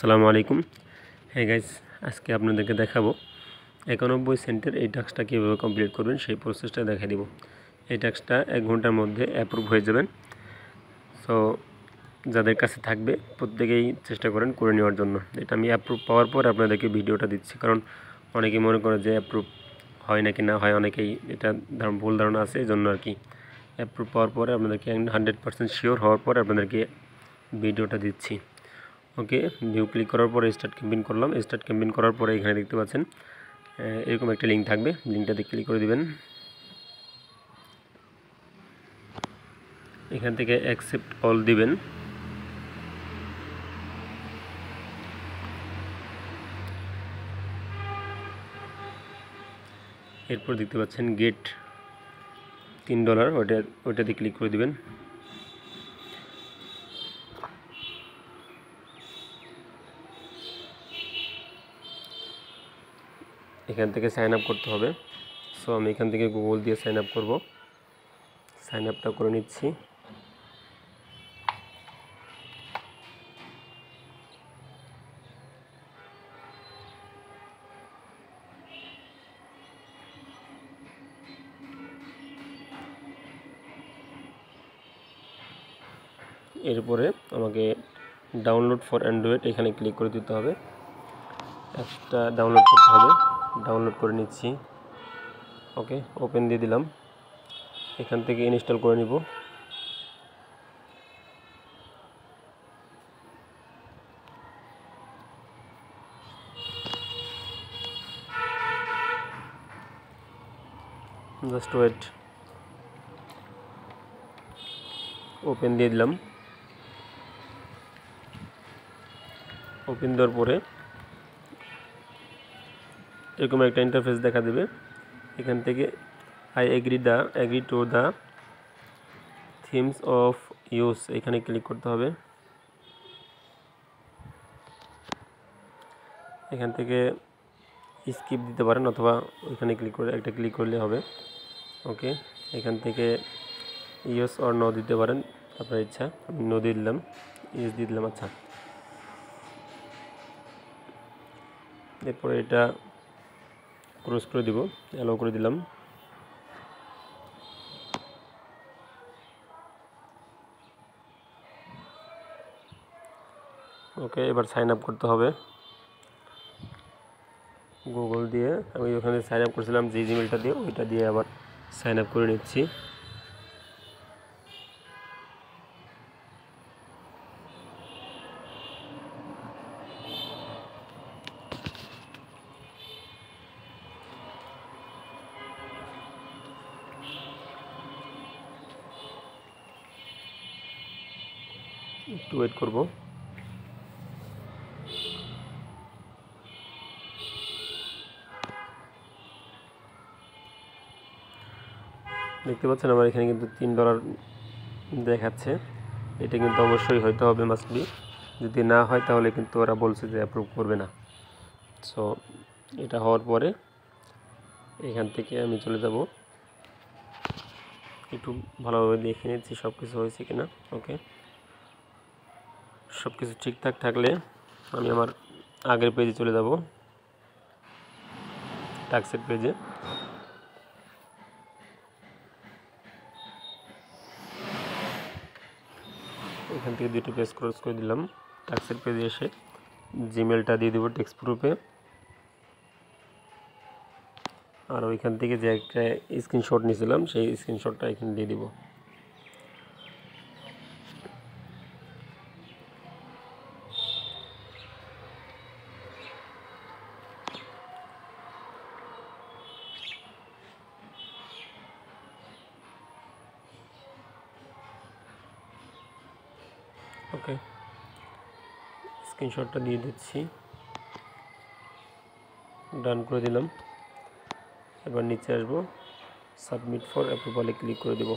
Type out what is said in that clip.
আসসালামু আলাইকুম। হ্যাঁ গাইস, আজকে আপনাদেরকে দেখাবো 91 সেন্টের এই টাস্কটা কীভাবে কমপ্লিট করবেন সেই প্রসেসটা দেখাই দিব। এই টাস্কটা 1 ঘন্টার মধ্যে অ্যাপ্রুভ হয়ে যাবেন। সো যাদের কাছে থাকবে প্রত্যেকেই চেষ্টা করেন করে নেওয়ার জন্য। এটা আমি অ্যাপ্রুভ পাওয়ার পর আপনাদেরকে ভিডিওটা দিচ্ছি, কারণ অনেকেই মনে করে যে অ্যাপ্রুভ হয় নাকি না হয়, অনেকেই এটা ভুল ধারণা আছে, এই জন্য আর কি। অ্যাপ্রুভ পাওয়ার পরে আপনাদেরকে 100% শিওর হওয়ার পরে আপনাদেরকে ভিডিওটা দিচ্ছি। ওকে, ভিউ ক্লিক করার পরে স্টার্ট ক্যাম্পেইন করলাম। স্টার্ট ক্যাম্পেইন করার পরে এখানে দেখতে পাচ্ছেন এরকম একটা লিঙ্ক থাকবে, লিঙ্কটাতে ক্লিক করে দিবেন। এখান থেকে অ্যাকসেপ্ট অল দিবেন। এরপর দেখতে পাচ্ছেন গেট $3, ওইটাতে ক্লিক করে দিবেন। এখান থেকে সাইন আপ করতে হবে। সো আমি এখান থেকে গুগল দিয়ে সাইন আপ করব। সাইন আপটা করে নিচ্ছি। এরপরে আমাকে ডাউনলোড ফর অ্যান্ড্রয়েড এখানে ক্লিক করে দিতে হবে। অ্যাপসটা ডাউনলোড করতে হবে। ডাউনলোড করে নিচ্ছি। ওকে, ওপেন দিয়ে দিলাম। এখান থেকে ইনস্টল করে নিব। Just wait. ওপেন দিয়ে দিলাম। ওপেন দেওয়ার পরে এরকম একটা ইন্টারফেস দেখা দেবে। এখান থেকে I agree to the themes of use এখানে ক্লিক করতে হবে। এখান থেকে স্কিপ দিতে পারেন, অথবা ওইখানে ক্লিক করলে হবে। ওকে, এখান থেকে ইয়েস অর নো দিতে পারেন, আপনার ইচ্ছা। আমি নো দিয়ে দিলাম, ইয়েস দিয়ে দিলাম। আচ্ছা, এরপরে এটা ক্রস করে দিব, অ্যালাউ করে দিলাম। ওকে, এবার সাইন আপ করতে হবে গুগল দিয়ে। আমি ওখানে সাইন আপ করেছিলাম যে জিমেলটা দিয়ে, ওইটা দিয়ে আবার সাইন আপ করে নিচ্ছি। একটু ওয়েট করব। দেখতে পাচ্ছেন আমার এখানে কিন্তু $3 দেখাচ্ছে। এটা কিন্তু অবশ্যই হইতে হবে, মাস্ট বি। যদি না হয় তাহলে কিন্তু ওরা বলছে যে অ্যাপ্রুভ করবে না। সো এটা হওয়ার পরে এখান থেকে আমি চলে যাব, একটু ভালোভাবে দেখে নিচ্ছি সব কিছু হয়েছে কিনা। ওকে, সব কিছু ঠিকঠাক থাকলে আমি আমার আগের পেজে চলে যাব, টাস্কের পেজে। এখান থেকে দুটো পেজ ক্রস করে দিলাম। টাস্কের পেজে এসে জিমেলটা দিয়ে দেবো টেক্সট প্রুফে। আর ওইখান থেকে যে একটা স্ক্রিনশট নিয়েছিলাম সেই স্ক্রিনশটটা এখানে দিয়ে দিব। ওকে, স্ক্রিনশটটা দিয়ে দিচ্ছি, ডান করে দিলাম। এবার নিচে আসবো, সাবমিট ফর অ্যাপ্রুভালে ক্লিক করে দেব।